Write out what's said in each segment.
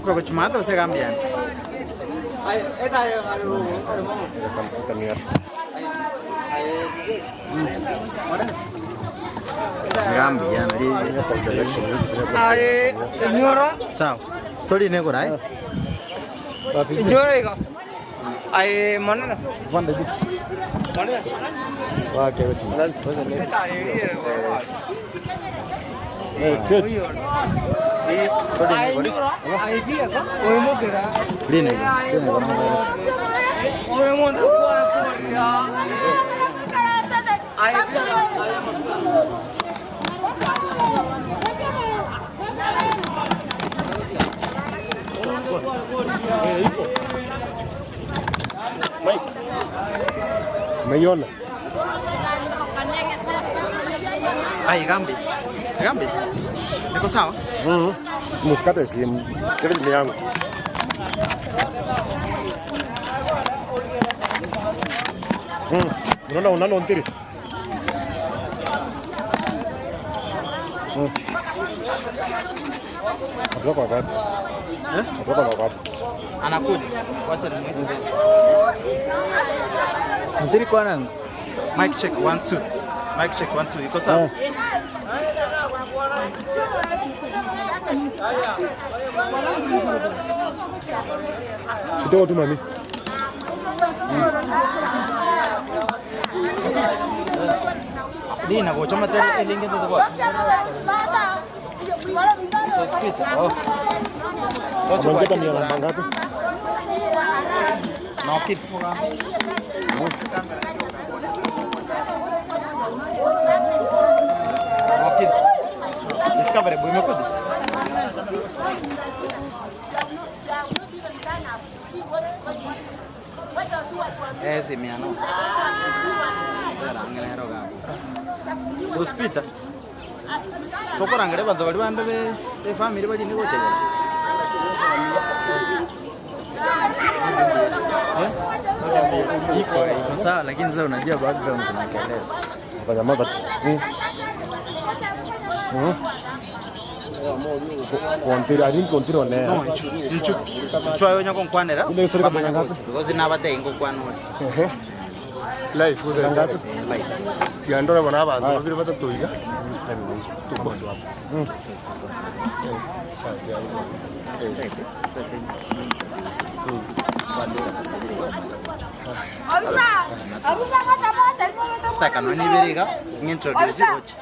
Kau cuma tu saya gambian. Gambian di. Nyora. Sao? Todi ne korai. Nyora iko. Ai mana? Mana di? Mana? Wah, kau cuma. Good. Ai nyora. Ai dia ko? Oi mo kira. Di ne. Oi mo na kuara kuara. Ai dia. Mike. Mayona. Ai gambi. Gambi. Niko sawa? Muskate simu. Kile ni yangu. Unaona unanontiri. Hapo kwa wapi? Hapo kwa wapi? Anakuja. Wacha nimwite. Ndiri kwa nani? Mic check 1 2. Mic check 1 2. Iko sawa? Kidogo tu mami. Di na ko choma tel elinge to ko. So speed. Oh. Amangeta ni namba ngapi? Nokit. Nokit. Discovery boy me ko. Si mia no. Rangere roga. So speed. To ko rangere bando bandi be family badi ni ko chega. Iko sawa lakini sasa unajua background kuna kelele. Ukanyamaza. Kontiri ajin kontiri one. Nchu. Chwayo nyako kwanera. Ile sura kama ngapi? Because na bate ingo kwano. Life ule ngapi? Tiandora bana abantu babiri batatu iga. Tukondo hapo. Staka no ni beriga introduce oche.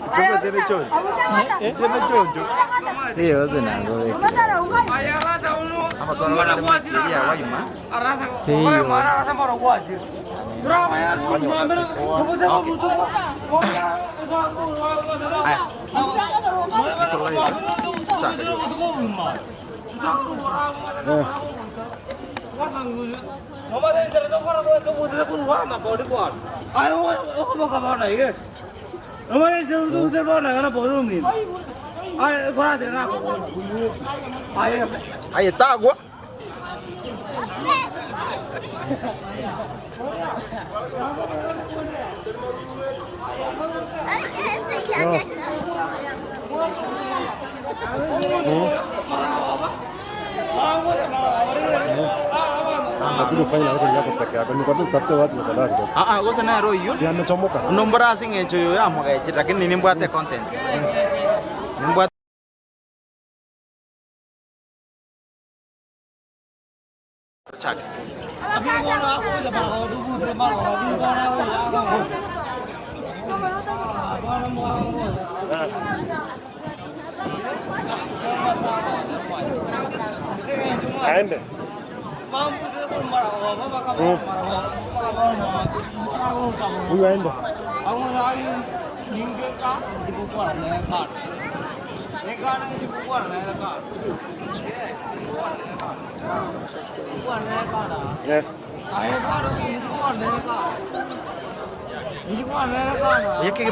Coba tene chonjo. Tene chonjo. Iyo zinango. Aya rasa uno. Apa tolong kuajira. Iya, waima. Rasa. Oi mana rasa moro kuajira. Drama ya kumamero. Kubude kubude. Ayo. Ayo tak gua. Aku fanya hapo yako peke yako. Ni kwa nini tafute watu wa kadhaa kidogo. Kwa sana roho hiyo. Yanachomoka. Nombra singe choyo ya mwagaiti lakini nimbwate content. Nimbwate chake. Aende. Huyu aende. Yake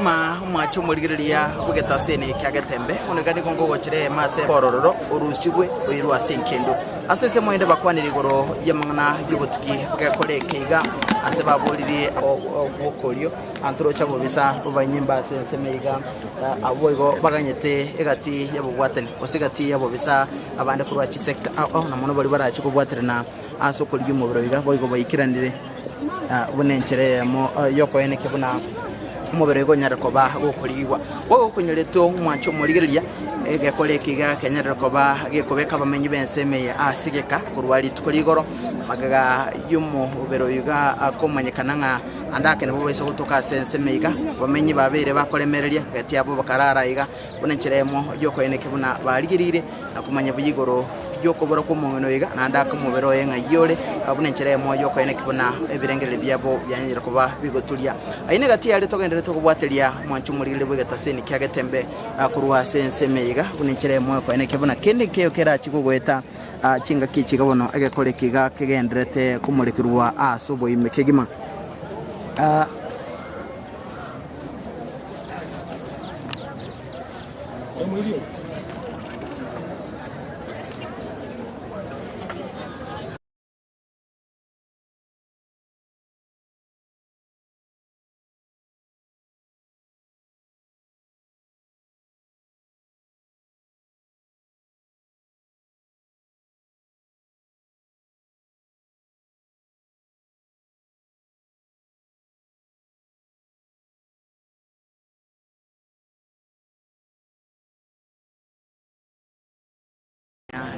macho murigiriria bugeta sene kyagetembe onegani kongo gochire mase borororo orusigwe oirwa senkendo asese moende bakwanira igoro yamana yubutuki bwakore keiga ase baboliri okorio antorocha bobisa bobanyimba sensemeiga aboigo baganyete egati yabobwatani osigati yabobisa abande kurwa chisekta na mono bali barachi kubwaterana aso kolyo mubiro biga boigo bayikiranire bunenchere mo yoko ene kebuna umubiro go nyarakoba gukuriwa wogo kunyoreto mwacho murigereria egekorekiga kenyarakoba gekobeka bamenyi bensemeye asigeka kurwali tukurigoro magaga yumo ubero yuga akomanyekana nga andake nebo bese gutuka sensemeiga bamenyi babere bakoremereria gati abo bakarara iga bunencheremo yoko ene kebuna barigirire nakumanya buyigoro yokobora ko mungeno iga nandaka mubero yenga yore abunencheremo yoko ene kebuna ebirengere byabo byanyira kuba bigotulia aine gati yale togendere to kubwatelia mwanchu murigire bwegataseni kyagetembe kurwa sensemeiga bunencheremo yoko ene kebuna kende keyo kera chikugweta chinga kichi gabono agekore kiga kegendrete kumurikirwa asubo imekegima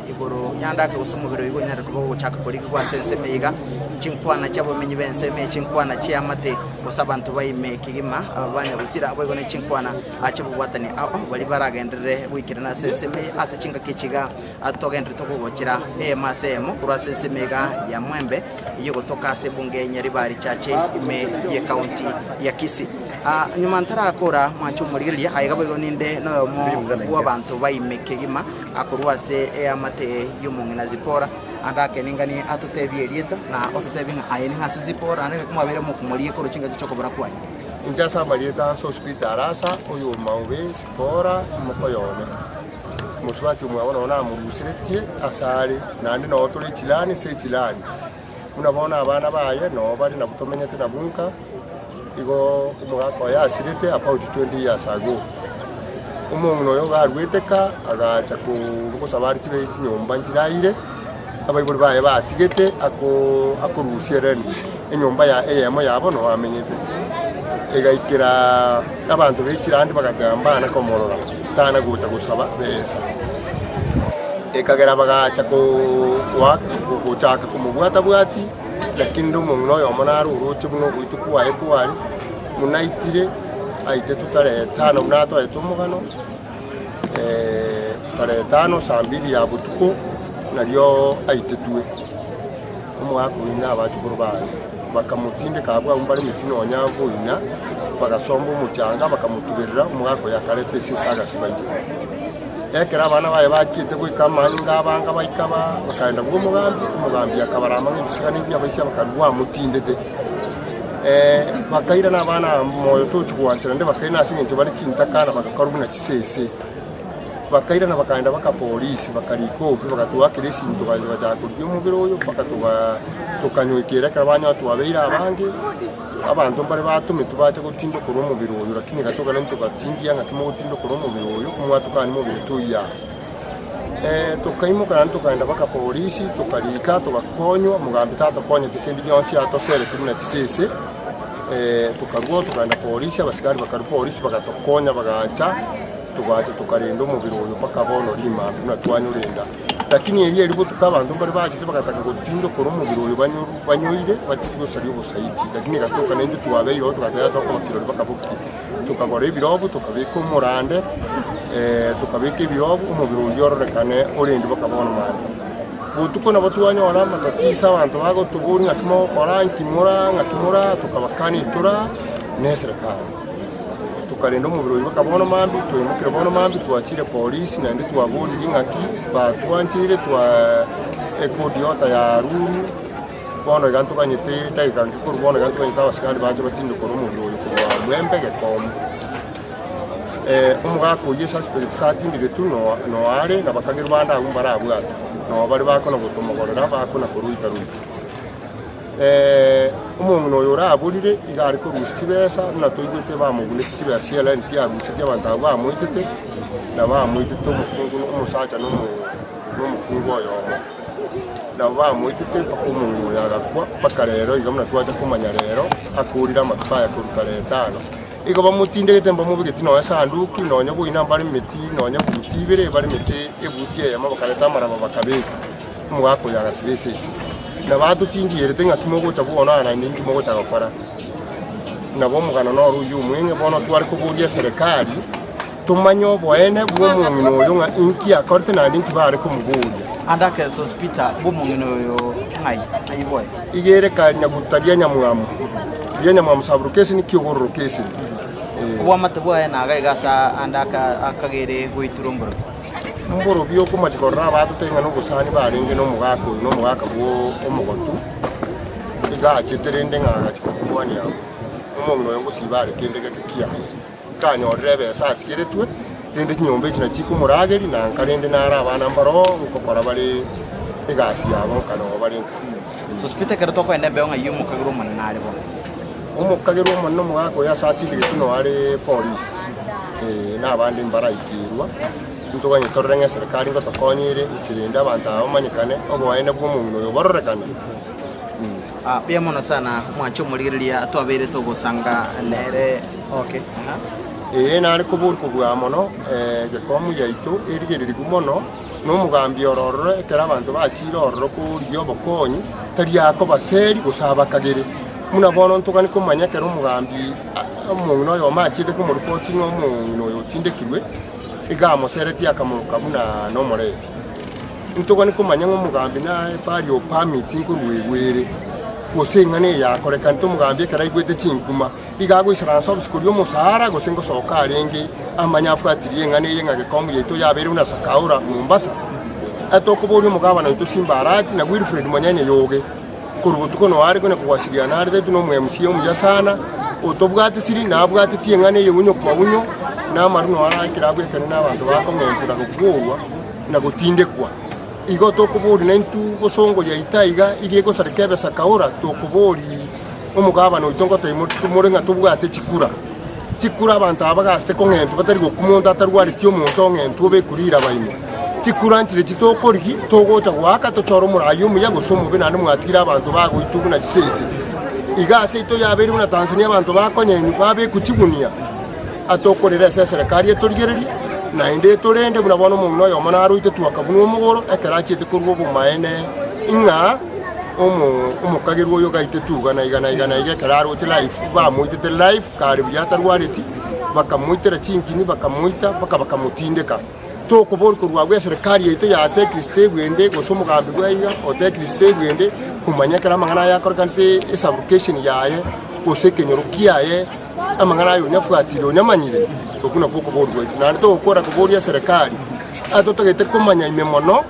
igoro yandake usumubiro igo nyara kubo chaka kuri kwa sensemeiga chinkwana cyabo menyi benseme chinkwana cyamate kusabantu bayime kigima abanya busira abo igone chinkwana acyabo bwatani bali baragendere wikirana senseme ase chinga kichiga atogendere to kubokira masemo kura sensemeiga ya Mwembe iyo gotoka sebunge nyari bari chache ime ye county ya Kisii nyuma ntarakora mwacho murigeria aigabo igoninde no mo wabantu bayime kigima akurwase amate yumungina zipora andake ningani atutebye rieta na otutebye ayeni hasi zipora ane kumabere mu kumuriye ko rukinga cyokobora kwanya Njasa marieta hospital asa uyu maube spora mukoyone musubati umwabona ona murusiretie asale nandi no tuli chilani se chilani unabona abana baye no bali na butomenyete na bunka igo umwaka ya asirete about 20 years ago umuntu yo garweteka agacha ku ngosabari tibe nyomba njiraire abayiburi baye batigete akorusiye renti enyomba ya EM yabo no amenyete egaikira abantu bekirandi bagatamba na komorora tana gucha gusaba besa ekagera bagacha ku chaka kumubwata bwati lakini umuntu yo monaru uruche buno guitukuwa ekwali munaitire aite tutare tano mnato etumugano tare tano saa 2 ya butuko nalyo aite tuwe umwaka wina abachukuru baye bakamutinde kabwa umbali mitino nyango ina bagasomba umucyanga bakamutuberera umwaka yakarete sisaga sibaye ekera abana baye bakite kwikamanya ngabanga bayikaba bakaenda ngo umugambi akabarama n'ibisiga n'ibyabayisya bakarwa mutindete bakaira n'abana moyo tuchukwanchira nde bakaina asinge bali kintakana bakakarubuna kisese bakaira na bakaenda baka polisi bakariko bakatuwa kiresi into baje bajakuryo mubiro yo bakatuwa tukanyokera kabanya watu abeira abange abantu mbare batume tubaje gutindo kuro mubiro yo lakini gatoka nento batingiya ngatumo gutindo kuro mubiro yo kumwatu kani mubiro tuya tukaimo kana tukaenda baka polisi tukarika tukakonywa mugambi tata konye tikendi yonsi atosere tumuna kisese tukarwo tukaenda polisi abasikari bakaru polisi bakatokonya bagacha tubaje tukarendo mubiro yo bakabono lima tuna twanyurenda lakini yeye libo tukabantu bari baje bakataka gutindo koro mubiro yo banyoire batisigo sari ubusaiti lakini gatoka nende tuwabe yo tukataya to makiro bakabuki tukagora ibirobo tukabika umurande tukabika ibirobo umubiro yorrekane orende bakabono mari butuko na batuwanyo wala matatisa abantu bago tuburi ngakimo ngakimura tukabakani tura neserikali tukarendo mubiro bakabona mambi tuyimukira bona mambi tuachire polisi na ndi tuwabuli ngaki batwanchire twa ekodiota ya ruru bona ganto kanyete taikangi kurubona ganto kanyita abasikari baje batindo koro mubiro kwa Mwembe gekom umugako yesa sati ndigetu no ale na bakagirwa nda umbara abwata no bali bako no gutomogorera bako na kuruita ruita umuntu oyo orabulire iga ari korusia chibesa buna toigwete bamugune chibesa yela nti agusitie abantu bamuitete na bamuitete umusacha n'umukungu oyo na bamuitete umuntu yagakwa paka rero iga muna twaje kumanya rero akurira amakaya kuruta 5 iga bamutindegete mbamubigeti no yasanduki nonya bwina mbari miti nonya butibere bari miti ebutie yama bakaleta maraba bakabeka umugako yagasibesese na badu tindiere tenga kimogo cha kuona na ningi kimogo cha gukora na bomugana no ruyu mwenge bono twari kuburia serikali tumanyo boene bw'umuntu oyo nga inki akorte na ndinki bare kumuburia andake hospital bw'umuntu oyo ngai ayiboye igerekanya gutaria nyamwamu yenyamu sabrukesi ni kigororokesi wa matubwa na gaigasa andaka akagere gwiturunguro mboro byo kumatikora batu tenga no gusani barenge no mugaka bwo omugotu iga chiterende nga chikubwani yawo umuntu oyo ngusibare kendege kikia kanyo rebe satiretwe rende nyombe kina chikumurageri na nkarende nara abana mbaro ukokora bali igasi yabo kano bali sospite kero to kwende be nga yumu kagiro manare bo umukagiro manno mugako ya satiretwe no ari police na abandi mbara ikirwa ntuga nyitorrenga serikali ngo tokonyire ikirinda abantu abamanyikane obwaine bw'umuntu oyo bororekana pia mona sana mwacho muligiria twabere tugusanga nere okay nari kubwa mono gekomu yaitu erigereri gumono no mugambi orororo ekera abantu bachira ororo kuriyo bokonyi tari yako baseri gusaba kagere muna bono ntugani kumanya kero mugambi umuntu oyo machide ku report no umuntu oyo tindekirwe igamo sereti akamuruka buna no more ntugani kumanya ngo mugambi na pari o permit ngurwegwere gusengane yakoreka ntumugambi kera igwete chinkuma igago isranso biskurio musara gosengo soka arenge amanya afuatiriye ngane yenga gekomu yeto yabere una sakaura Mombasa atokubori mugabana ito simbarati na Wilfred Manyanya yoge kurubutuko no ari kone kwashiria na ari tuno mu MC mu sana otobwate siri na bwate tiengane yunyo kwa unyo na maruno ara kiragwe kana n'abantu bakomenta gukugwa na gutindekwa igo tokubori nentu gosongo ya itaiga igego sarikebe sakaura tokubori umugabana utongo tumurenga tubwate chikura abantu abagaste kongentu batari gukumonda atarwari tyo muntu ngentu be kurira bayimo chikura ntire chitokoriki togota gwaka totoro murayo muya gosomo benane mwatira abantu bago itugu na kisese igase ito yaberi una Tanzania abantu bakonyenyu babe kukigunia atokorera serikali etorigereri na inde torende bunabona umuntu oyo manaro ite tuwakabunwa umugoro ekarachi etekurwo bumaene inga umukagirwo oyo gaite tugana igana igekararo ti life bamuite life kare byatarwariti bakamuitera chinkini bakamuita bakamutindeka tokobori kurwagwe serikali yeto yate Kriste gwende gosomugambi gwaiga ote Kriste gwende kumanya kara mangana yakorkante esabukation yaye osekenyorukiaye amangana yo nyafuatiro nyamanyire okuna poko borwe na to okora kuboria serikali atotogete kumanya imemono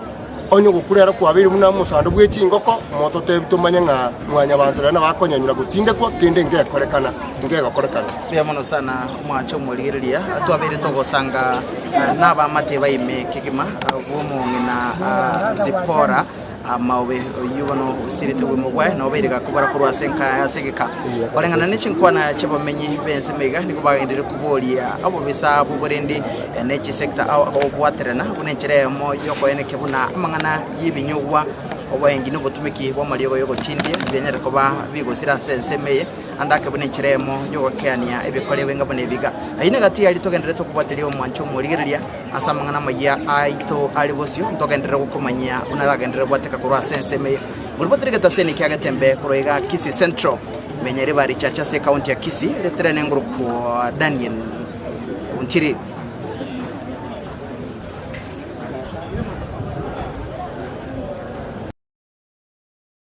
onyo gukurera kwabiri muna musando bw'ekingoko moto tebitumanya nga mwanya abantu rana bakonyanyura gutinde kwa kende ngekorekana bya mono sana mwacho muligiria twabere togosanga naba mate bayime kigima bomo ngina zipora mawe yubono sirite wimugwa no berega kubara kurwa senka yasigika balengana n'ikinkwana cyabamenyi bense mega niko bagendere kuboria abo bisa buburendi n'iki sector abo bwaterana bunencheremo yoko ene kebuna amangana yibinyugwa obayengi n'ubutumiki bwo mariyo yo gutindye byenyere kuba bigosira sensemeye andake bunencheremo yoko kyania ebikolewe ngabone biga ayine gati yali togendere tukubatelio mwancho muligeria asamangana maya aito alibosio togendere gukomanya unaragendere bwateka kurwa sensemeye ulipotereka taseni kyagatembe kuroiga Kisii Central menyere bari chacha se county ya Kisii leterane nguru kwa Daniel Untiri